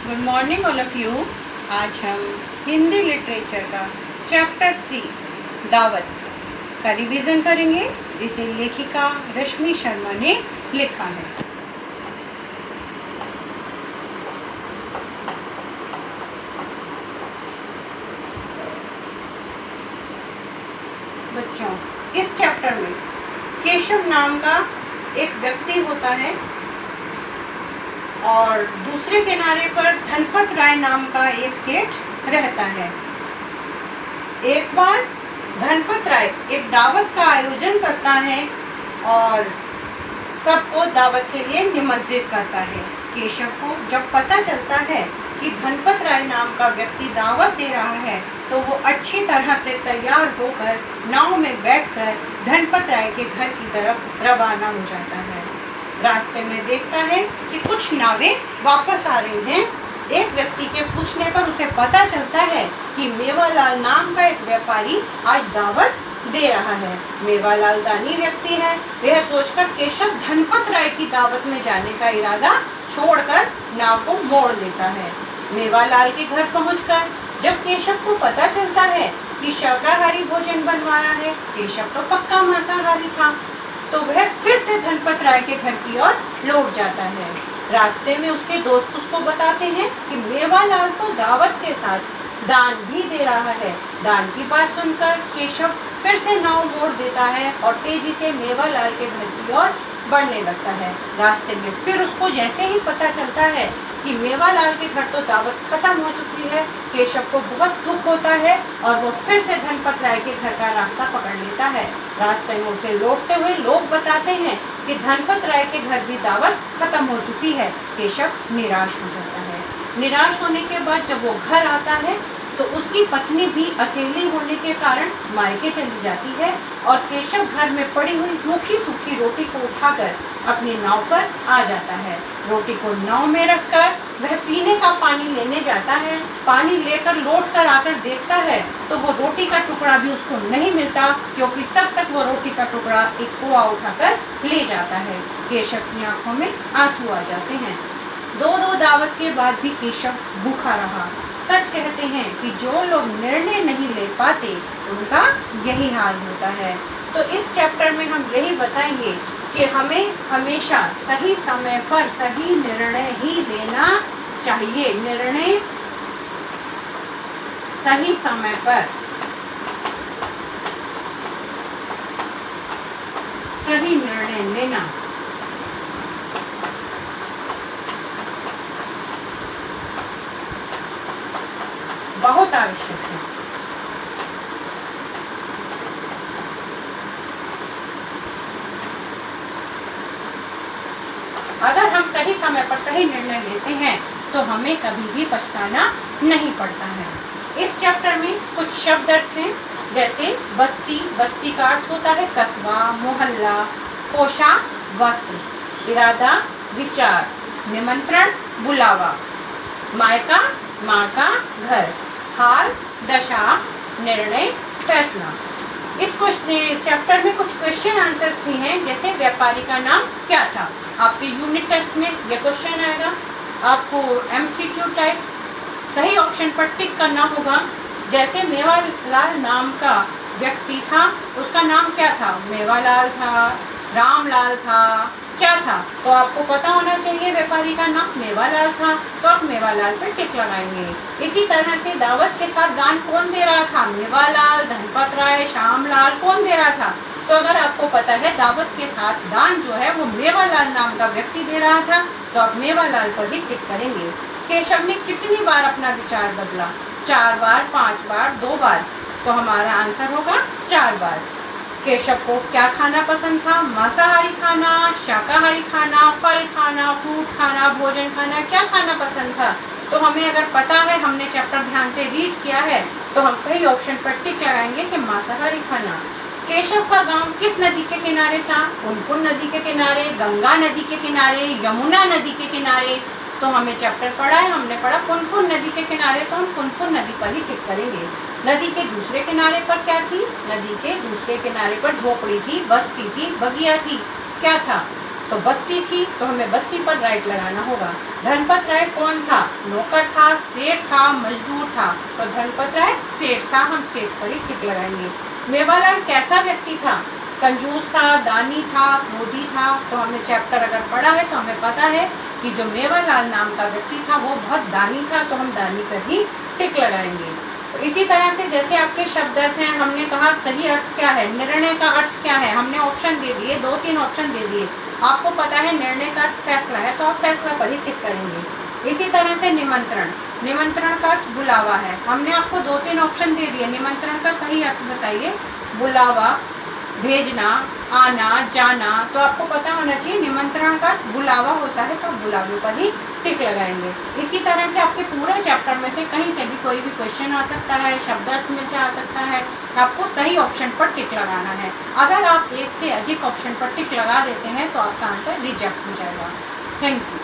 Good morning all of you. आज हम Hindi literature का चैप्टर 3 दावत का रिवीजन करेंगे, जिसे लेखिका रश्मि शर्मा ने लिखा है। बच्चों, इस चैप्टर में केशव नाम का एक व्यक्ति होता है और दूसरे किनारे पर धनपत राय नाम का एक सेठ रहता है। एक बार धनपत राय एक दावत का आयोजन करता है और सबको दावत के लिए निमंत्रित करता है। केशव को जब पता चलता है कि धनपत राय नाम का व्यक्ति दावत दे रहा है, तो वो अच्छी तरह से तैयार होकर नाव में बैठकर धनपत राय के घर की तरफ रवाना हो जाता है। रास्ते में देखता है कि कुछ नावें वापस आ रही हैं। एक व्यक्ति के पूछने पर उसे पता चलता है कि मेवालाल नाम का एक व्यापारी आज दावत दे रहा है। मेवालाल दानी व्यक्ति है। यह सोचकर केशव धनपत राय की दावत में जाने का इरादा छोड़कर नाव को मोड़ लेता है। मेवालाल के घर पहुंचकर जब केशव को पता चलता है कि शाकाहारी भोजन बनवाया है, केशव तो पक्का मांसाहारी था, तो वह फिर से धनपत राय के घर की ओर लौट जाता है। रास्ते में उसके दोस्त उसको बताते हैं कि मेवालाल तो दावत के साथ दान भी दे रहा है। दान की बात सुनकर केशव फिर से नाव मोड़ देता है और तेजी से मेवालाल के घर की ओर बढ़ने लगता है। रास्ते में फिर उसको जैसे ही पता चलता है कि मेवालाल के घर तो दावत खत्म हो चुकी है, केशव को बहुत दुख होता है और वो फिर से धनपत राय के घर का रास्ता पकड़ लेता है। रास्ते में उसे लौटते हुए लोग बताते हैं कि धनपत राय के घर भी दावत खत्म हो चुकी है। केशव निराश हो जाता है। निराश होने के बाद जब वो घर आता है तो उसकी पत्नी भी अकेली होने के कारण मायके चली जाती है और केशव घर में पड़ी हुई रूखी सूखी रोटी को उठाकर अपनी नाव पर आ जाता है। रोटी को नाव में रखकर वह पीने का पानी लेने जाता है। पानी लेकर लौट कर आकर देखता है तो वो रोटी का टुकड़ा भी उसको नहीं मिलता, क्योंकि तब तक वो रोटी का टुकड़ा एक कुआं उठाकर ले जाता है। केशव की आंखों में आंसू आ जाते हैं। दो दावत के बाद भी केशव भूखा रहा। सच कहते हैं कि जो लोग निर्णय नहीं ले पाते उनका यही हाल होता है। तो इस चैप्टर में हम यही बताएंगे कि हमें हमेशा सही समय पर सही निर्णय ही लेना चाहिए। निर्णय सही समय पर सही निर्णय लेना बहुत आवश्यक है। अगर हम सही समय पर सही निर्णय लेते हैं तो हमें कभी भी पछताना नहीं पड़ता है। इस चैप्टर में कुछ शब्द अर्थ हैं, जैसे बस्ती, बस्ती का अर्थ होता है कस्बा, मोहल्ला, पोशाक, वस्त्र, इरादा, विचार, निमंत्रण, बुलावा, मायका, माँ का घर, हाल, दशा, निर्णय, फैसला। इस चैप्टर में कुछ क्वेश्चन आंसर्स भी हैं, जैसे व्यापारी का नाम क्या था। आपके यूनिट टेस्ट में यह क्वेश्चन आएगा। आपको एमसीक्यू टाइप सही ऑप्शन पर टिक करना होगा। जैसे मेवालाल नाम का व्यक्ति था, उसका नाम क्या था? मेवालाल था, रामलाल था, क्या था? तो आपको पता होना चाहिए व्यापारी का नाम मेवालाल था, तो आप मेवालाल पर टिक लगाएंगे। इसी तरह से दावत के साथ दान कौन दे रहा था? मेवालाल, धनपत राय, श्यामलाल, कौन दे रहा था? तो अगर आपको पता है दावत के साथ दान जो है वो मेवालाल नाम का व्यक्ति दे रहा था, तो आप मेवालाल पर ही टिक करेंगे। केशव ने कितनी बार अपना विचार बदला? 4 बार, 5 बार, 2 बार। तो हमारा आंसर होगा 4 बार। केशव को क्या खाना पसंद था? मांसाहारी खाना, शाकाहारी खाना, फल खाना, फ्रूट खाना, भोजन खाना, क्या खाना पसंद था? तो हमें अगर पता है, हमने चैप्टर ध्यान से रीड किया है, तो हम सही ऑप्शन पर टिक लगाएंगे कि मांसाहारी खाना। केशव का गांव किस नदी के किनारे था? पुनपुन नदी के किनारे, गंगा नदी के किनारे, यमुना नदी के किनारे। तो हमें चैप्टर पढ़ा है, हमने पढ़ा पुनपुन नदी के किनारे, तो हम पुनपुन नदी पर ही टिक करेंगे। नदी के दूसरे किनारे पर क्या थी? नदी के दूसरे किनारे पर झोपड़ी थी, बस्ती थी, बगिया थी, क्या था? तो बस्ती थी, तो हमें बस्ती पर राइट लगाना होगा। धनपत राय कौन था? नौकर था, सेठ था, मजदूर था। तो धनपत राय सेठ था, हम सेठ पर ही टिक लगाएंगे। मेवालाल कैसा व्यक्ति था? कंजूस था, दानी था, क्रोधी था। तो हमने चैप्टर अगर पढ़ा है तो हमें पता है कि जो मेवालाल नाम का व्यक्ति था वो बहुत दानी था, तो हम दानी पर ही टिक लगाएंगे। तो इसी तरह से जैसे आपके शब्द अर्थ हैं, हमने कहा सही अर्थ क्या है, निर्णय का अर्थ क्या है, हमने ऑप्शन दे दिए, 2-3 ऑप्शन दे दिए। आपको पता है निर्णय का अर्थ फैसला है, तो आप फैसला पर ही टिक करेंगे। इसी तरह से निमंत्रण, निमंत्रण का अर्थ बुलावा है। हमने आपको 2-3 ऑप्शन दे दिए, निमंत्रण का सही अर्थ बताइए। बुलावा, भेजना, आना, जाना। तो आपको पता होना चाहिए निमंत्रण का बुलावा होता है, तो आप बुलावे पर ही टिक लगाएंगे। इसी तरह से आपके पूरे चैप्टर में से कहीं से भी कोई भी क्वेश्चन आ सकता है, शब्दार्थ में से आ सकता है, आपको सही ऑप्शन पर टिक लगाना है। अगर आप एक से अधिक ऑप्शन पर टिक लगा देते हैं तो आपका आंसर रिजेक्ट हो जाएगा। Thank you.